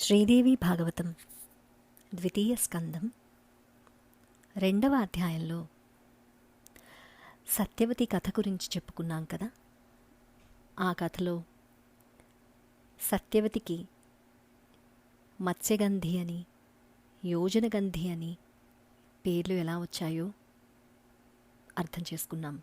శ్రీదేవి భాగవతం ద్వితీయ స్కందం 2వ అధ్యాయంలో సత్యవతి కథ గురించి చెప్పుకున్నాం కదా. ఆ కథలో సత్యవతికి మత్స్యగంధి అని, యోజనగంధి అని పేర్లు ఎలా వచ్చాయో అర్థం చేసుకున్నాం.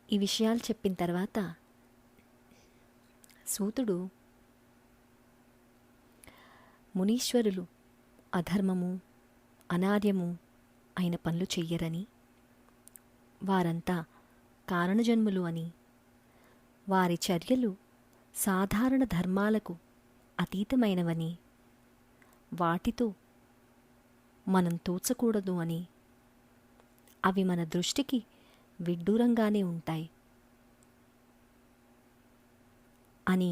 ఈ విషయాలు చెప్పిన తర్వాత సూతుడు మునీశ్వరులు అధర్మము అనార్యము అయిన పనులు చెయ్యరని, వారంతా కారణజన్ములు అని, వారి చర్యలు సాధారణ ధర్మాలకు అతీతమైనవని, వాటితో మనం తూచకూడదు అని, అవి మన దృష్టికి విడ్డూరంగానే ఉంటాయి అని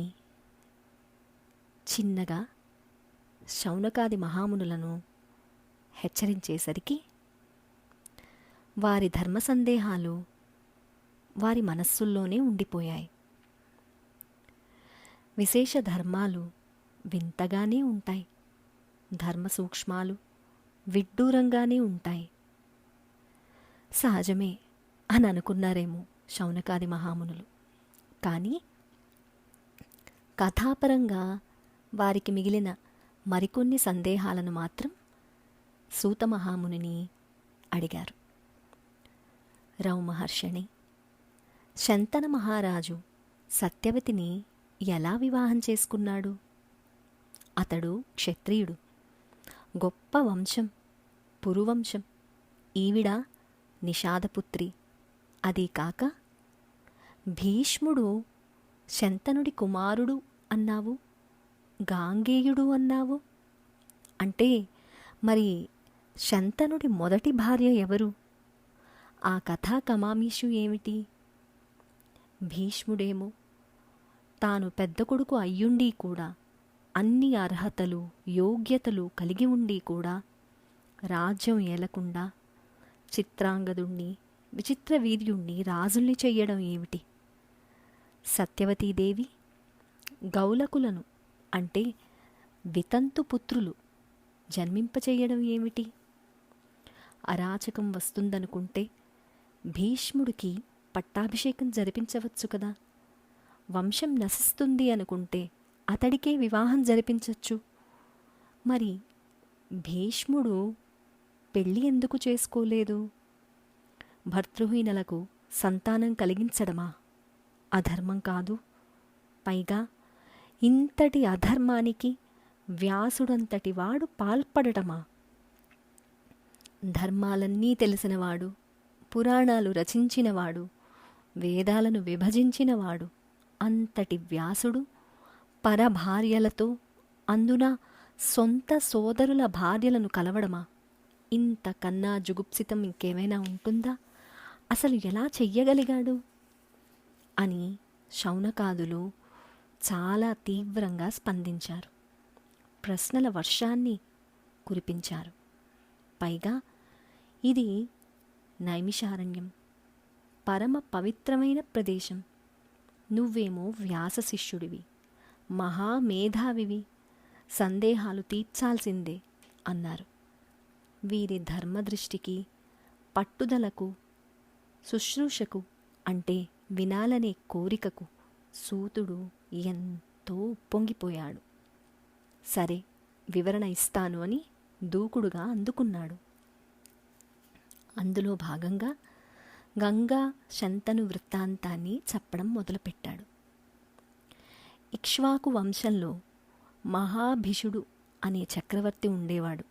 చిన్నగా శౌనకాది మహామునులను హెచ్చరించేసరికి వారి ధర్మ సందేహాలు వారి మనస్సుల్లోనే ఉండిపోయాయి. విశేష ధర్మాలు వింతగానే ఉంటాయి, ధర్మ సూక్ష్మాలు విడ్డూరంగానే ఉంటాయి. సహజమే అని అనుకున్నారేమో శౌనకాది మహామునులు. కానీ కథాపరంగా వారికి మిగిలిన మరికొన్ని సందేహాలను మాత్రం సూత మహామునిని అడిగారు. రౌమహర్షిణి, శంతన మహారాజు సత్యవతిని ఎలా వివాహం చేసుకున్నాడు? అతడు క్షత్రియుడు, గొప్ప వంశం, పురువంశం. ఈవిడ నిషాదపుత్రి. అదీ కాక భీష్ముడు శంతనుడి కుమారుడు అన్నావు, గాంగేయుడు అన్నావు. అంటే మరి శంతనుడి మొదటి భార్య ఎవరు? ఆ కథా కమామీషు ఏమిటి? భీష్ముడేమో తాను పెద్ద కొడుకు అయ్యుండి కూడా, అన్ని అర్హతలు యోగ్యతలు కలిగి ఉండి కూడా రాజ్యం ఏలకుండా చిత్రాంగదుణ్ణి విచిత్ర వీర్యుణ్ణి రాజుల్ని చెయ్యడం ఏమిటి? సత్యవతీదేవి గౌలకులను అంటే వితంతు పుత్రులు జన్మింపచేయడం ఏమిటి? అరాచకం వస్తుందనుకుంటే భీష్ముడికి పట్టాభిషేకం జరిపించవచ్చు కదా. వంశం నశిస్తుంది అనుకుంటే అతడికే వివాహం జరిపించవచ్చు. మరి భీష్ముడు పెళ్ళి ఎందుకు చేసుకోలేదు? భర్తృహీనలకు సంతానం కలిగించడమా అధర్మం కాదు? పైగా ఇంతటి అధర్మానికి వ్యాసుడంతటి వాడు పాల్పడటమా? ధర్మాలన్నీ తెలిసినవాడు, పురాణాలు రచించినవాడు, వేదాలను విభజించినవాడు అంతటి వ్యాసుడు పరభార్యలతో, అందున సొంత సోదరుల భార్యలను కలవడమా? ఇంతకన్నా జుగుప్సితం ఇంకేమైనా ఉంటుందా? అసలు ఎలా చెయ్యగలిగాడు అని శౌనకాదులు చాలా తీవ్రంగా స్పందించారు. ప్రశ్నల వర్షాన్ని కురిపించారు. పైగా ఇది నైమిషారణ్యం, పరమ పవిత్రమైన ప్రదేశం. నువ్వేమో వ్యాస శిష్యుడివి, మహామేధావివి, సందేహాలు తీర్చాల్సిందే అన్నారు. వీరి ధర్మదృష్టికి, పట్టుదలకు, శుశ్రూషకు అంటే వినాలనే కోరికకు సూతుడు ఎంతో పొంగిపోయాడు. సరే, వివరణ ఇస్తాను అని దూకుడుగా అందుకున్నాడు. అందులో భాగంగా గంగా శంతను వృత్తాంతాన్ని చెప్పడం మొదలుపెట్టాడు. ఇక్ష్వాకు వంశంలో మహాభిషుడు అనే చక్రవర్తి ఉండేవాడు.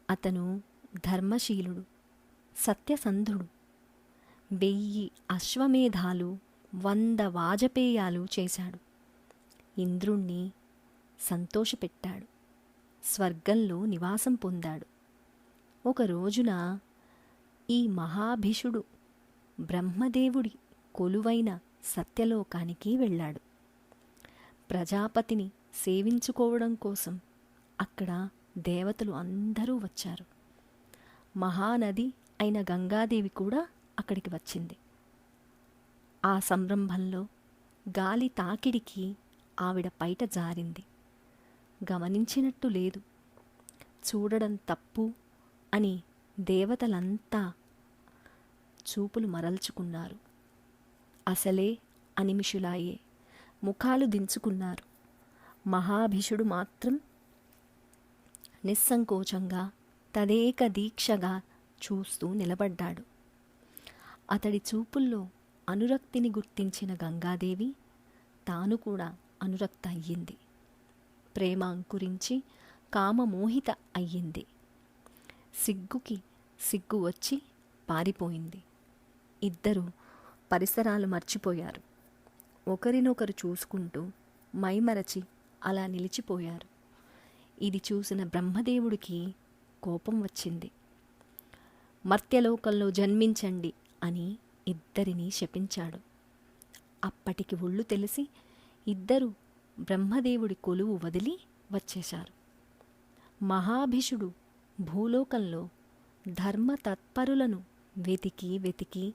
అతను ధర్మశీలుడు, సత్యసంధుడు. 1000 అశ్వమేధాలు, 100 వాజపేయాలు చేశాడు. ఇంద్రుణ్ణి సంతోషపెట్టాడు. స్వర్గంలో నివాసం పొందాడు. ఒక రోజున ఈ మహాభిషుడు బ్రహ్మదేవుడి కొలువైన సత్యలోకానికి వెళ్ళాడు. ప్రజాపతిని సేవించుకోవడం కోసం అక్కడ దేవతలు అందరూ వచ్చారు. మహానది అయిన గంగాదేవి కూడా అక్కడికి వచ్చింది. ఆ సంరంభంలో గాలి తాకిడికి ఆవిడ పైట జారింది. గమనించినట్టు లేదు. చూడడం తప్పు అని దేవతలంతా చూపులు మరల్చుకున్నారు. అసలే అనిమిషులాయే ముఖాలు దించుకున్నారు. మహాభిషుడు మాత్రం నిస్సంకోచంగా తదేక దీక్షగా చూస్తూ నిలబడ్డాడు. అతడి చూపుల్లో అనురక్తిని గుర్తించిన గంగాదేవి తాను కూడా అనురక్త అయ్యింది. ప్రేమ అంకురించి కామమోహిత అయ్యింది. సిగ్గుకి సిగ్గు వచ్చి పారిపోయింది. ఇద్దరూ పరిసరాలు మర్చిపోయారు. ఒకరినొకరు చూసుకుంటూ మైమరచి అలా నిలిచిపోయారు. ఇది చూసిన బ్రహ్మదేవుడికి కోపం వచ్చింది. మర్త్యలోకంలో జన్మించండి అని ఇద్దరినీ శపించాడు. అప్పటికి ఒళ్ళు తెలిసి ఇద్దరూ బ్రహ్మదేవుడి కొలువు వదిలి వచ్చేశారు. మహాభిషుడు భూలోకంలో ధర్మతత్పరులను వెతికి వెతికి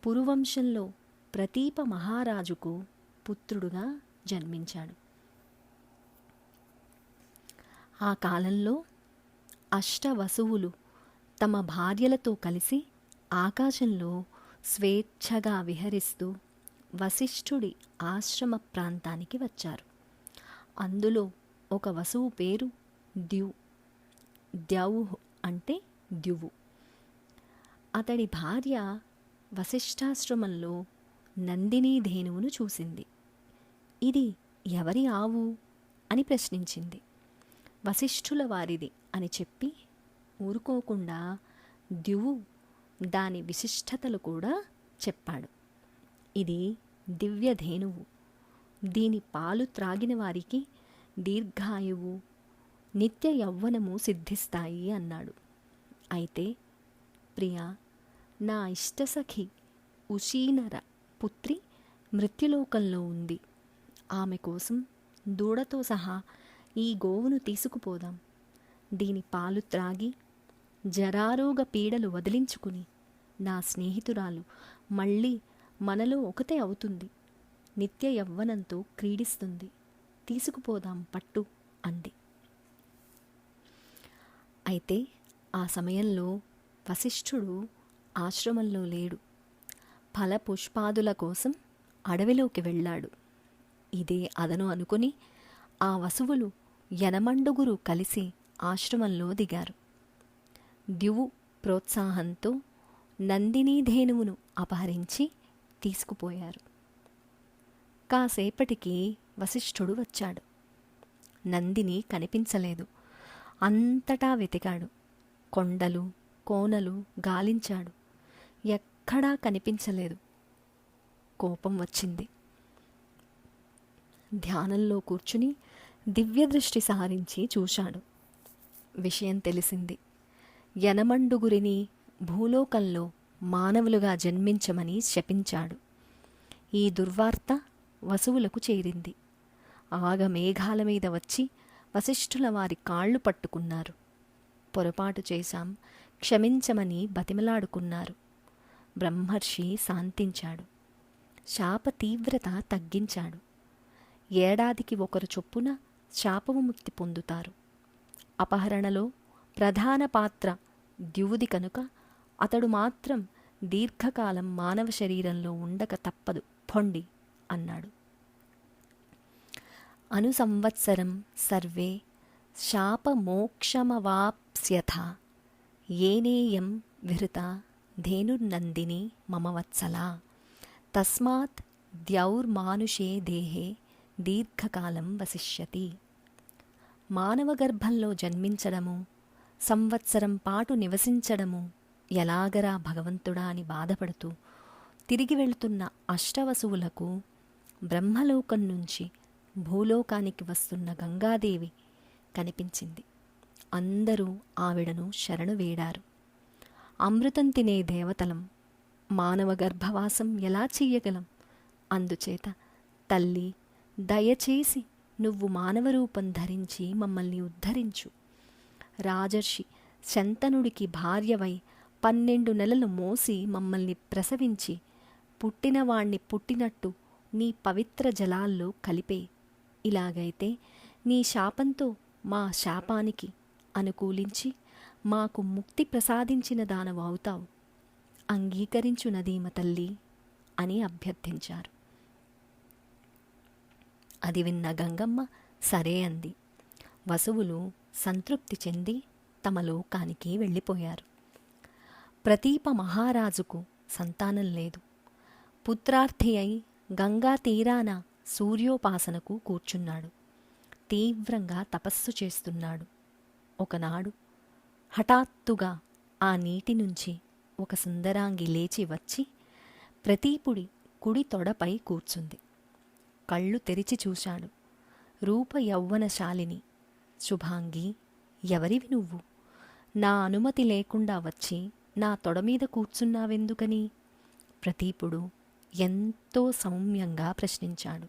పురువంశంలో ప్రతీప మహారాజుకు పుత్రుడుగా జన్మించాడు. ఆ కాలంలో అష్టవసువులు తమ భార్యలతో కలిసి ఆకాశంలో స్వేచ్ఛగా విహరిస్తూ వశిష్ఠుడి ఆశ్రమ ప్రాంతానికి వచ్చారు. అందులో ఒక వసువు పేరు ద్యౌః అంటే ద్యువు. అతడి భార్య వశిష్ఠాశ్రమంలో నందినీ ధేనువును చూసింది. ఇది ఎవరి ఆవు అని ప్రశ్నించింది. వశిష్ఠుల వారిది అని చెప్పి ఊరుకోకుండా ద్యువు దాని విశిష్టతలు కూడా చెప్పాడు. ఇది దివ్యధేనువు. దీని పాలు త్రాగిన వారికి దీర్ఘాయువు, నిత్య యవ్వనము సిద్ధిస్తాయి అన్నాడు. అయితే ప్రియా, నా ఇష్టసఖి ఉషీనర పుత్రి మృత్యులోకంలో ఉంది. ఆమె కోసం దూడతో సహా ఈ గోవును తీసుకుపోదాం. దీని పాలు త్రాగి జరారోగ పీడలు వదిలించుకుని నా స్నేహితురాలు మళ్ళీ మనలో ఒకతే అవుతుంది. నిత్య యవ్వనంతో క్రీడిస్తుంది. తీసుకుపోదాం పట్టు అంది. అయితే ఆ సమయంలో వశిష్ఠుడు ఆశ్రమంలో లేడు. ఫల పుష్పాదుల కోసం అడవిలోకి వెళ్ళాడు. ఇదే అదను అనుకుని ఆ వసువులు యనమండుగురు కలిసి ఆశ్రమంలో దిగారు. ద్యువు ప్రోత్సాహంతో నందినీధేనువును అపహరించి తీసుకుపోయారు. కాసేపటికి వశిష్ఠుడు వచ్చాడు. నందిని కనిపించలేదు. అంతటా వెతికాడు. కొండలు కోనలు గాలించాడు. ఎక్కడా కనిపించలేదు. కోపం వచ్చింది. ధ్యానంలో కూర్చుని దివ్యదృష్టి సారించి చూశాడు. విషయం తెలిసింది. యనమండుగురిని భూలోకంలో మానవులుగా జన్మించమని శపించాడు. ఈ దుర్వార్త వసువులకు చేరింది. ఆగమేఘాల మీద వచ్చి వశిష్ఠుల వారి కాళ్ళు పట్టుకున్నారు. పొరపాటు చేశాం, క్షమించమని బతిమలాడుకున్నారు. బ్రహ్మర్షి శాంతించాడు. శాప తీవ్రత తగ్గించాడు. ఏడాదికి ఒకరు చొప్పున శాపవిముక్తి పొందుతారు. అపహరణలో ప్రధాన పాత్ర ద్యువుది కనుక అతడు మాత్రం దీర్ఘకాలం మానవ శరీరంలో ఉండక తప్పదు పొండి అన్నాడు. అనుసంవత్సరం సర్వే శాపమోక్షమవాప్స్యథ ఏనేయం విహృత ధేనుర్నందిని మమ వత్సలా తస్మాత్ ద్యౌర్మానుషే దేహే దీర్ఘకాలం వసిష్యతి. మానవ గర్భంలో జన్మించడము, సంవత్సరం పాటు నివసించడము ఎలాగరా భగవంతుడా అని బాధపడుతూ తిరిగి వెళుతున్న అష్టవసువులకు బ్రహ్మలోకం నుంచి భూలోకానికి వస్తున్న గంగాదేవి కనిపించింది. అందరూ ఆవిడను శరణు వేడారు. అమృతం తినే దేవతలం, మానవ గర్భవాసం ఎలా చెయ్యగలం? అందుచేత తల్లి, దయచేసి నువ్వు మానవ రూపం ధరించి మమ్మల్ని ఉద్ధరించు. రాజర్షి శంతనుడికి భార్యవై 12 నెలలు మోసి మమ్మల్ని ప్రసవించి పుట్టినవాణ్ణి పుట్టినట్టు నీ పవిత్ర జలాల్లో కలిపే. ఇలాగైతే నీ శాపంతో మా శాపానికి అనుకూలించి మాకు ముక్తి ప్రసాదించిన దానవు అవుతావు. అంగీకరించు నదీమ తల్లి అని అభ్యర్థించారు. అది విన్న గంగమ్మ సరే అంది. వసువులు సంతృప్తి చెంది తమ లోకానికి వెళ్ళిపోయారు. ప్రతీప మహారాజుకు సంతానం లేదు. పుత్రార్థి అయి గంగా తీరాన సూర్యోపాసనకు కూర్చున్నాడు. తీవ్రంగా తపస్సు చేస్తున్నాడు. ఒకనాడు హఠాత్తుగా ఆ నీటి నుంచి ఒక సుందరాంగి లేచి వచ్చి ప్రతీపుడి కుడి తొడపై కూర్చుంది. కళ్ళు తెరిచి చూశాడు. రూప యౌవనశాలిని. శుభాంగి, ఎవరివి నువ్వు? నా అనుమతి లేకుండా వచ్చి నా తొడమీద కూర్చున్నావెందుకని? ప్రతీపుడు ఎంతో సౌమ్యంగా ప్రశ్నించాడు.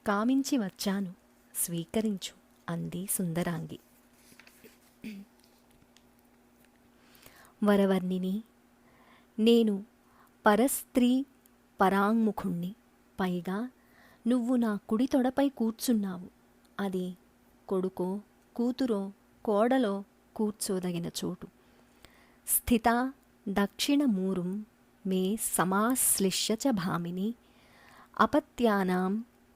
కామించి వచ్చాను, స్వీకరించు అంది సుందరాంగి. వరవర్ణిని, నేను పరస్త్రీ పరాంముఖుణ్ణి. పైగా నువ్వు నా కుడి తొడపై కూర్చున్నావు. అది కొడుకో కూతురో కోడలో కూర్చోదగిన చోటు. స్థితా దక్షిణ మూరుం మే సమాశ్లిష్య చ భామిని అపత్యానాం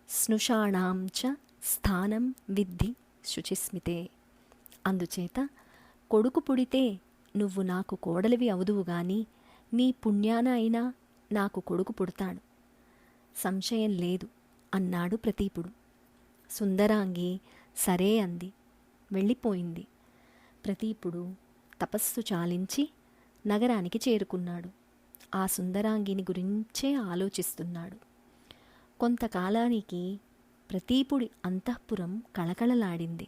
స్నుషాణాం చ స్థానం విద్ధి శుచిస్మితే. అందుచేత కొడుకు పుడితే నువ్వు నాకు కోడలివి అవుదువు గాని నీ పుణ్యాన అయినా నాకు కొడుకు పుడతాడు. సంశయం లేదు అన్నాడు ప్రతీపుడు. సుందరాంగి సరే అంది. వెళ్ళిపోయింది. ప్రతీపుడు తపస్సు చాలించి నగరానికి చేరుకున్నాడు. ఆ సుందరాంగిని గురించే ఆలోచిస్తున్నాడు. కొంతకాలానికి ప్రతీపుడి అంతఃపురం కళకళలాడింది.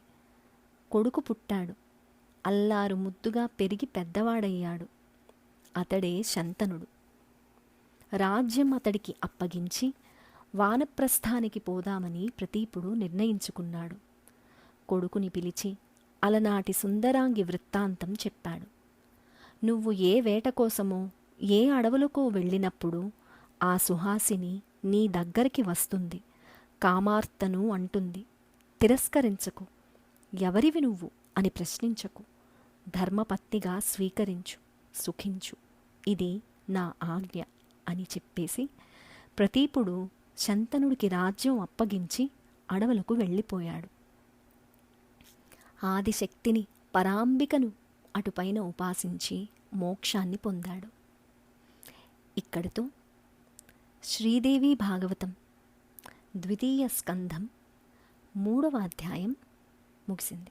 కొడుకు పుట్టాడు. అల్లారు ముద్దుగా పెరిగి పెద్దవాడయ్యాడు. అతడే శంతనుడు. రాజ్యం అతడికి అప్పగించి వానప్రస్థానికి పోదామని ప్రతీపుడు నిర్ణయించుకున్నాడు. కొడుకుని పిలిచి అలనాటి సుందరాంగి వృత్తాంతం చెప్పాడు. నువ్వు ఏ వేట కోసమో ఏ అడవులకో వెళ్ళినప్పుడు ఆ సుహాసిని నీ దగ్గరికి వస్తుంది. కామార్తను అంటుంది. తిరస్కరించకు. ఎవరివి నువ్వు అని ప్రశ్నించకు. ధర్మపత్నిగా స్వీకరించు, సుఖించు. ఇది నా ఆజ్ఞ అని చెప్పేసి ప్రతీపుడు శంతనుడికి రాజ్యం అప్పగించి అడవులకు వెళ్ళిపోయాడు. ఆదిశక్తిని పరాంబికను అటుపైన ఉపాసించి మోక్షాన్ని పొందాడు. ఇక్కడితో శ్రీదేవి భాగవతం 2వ స్కంధం 3వ అధ్యాయం ముగిసింది.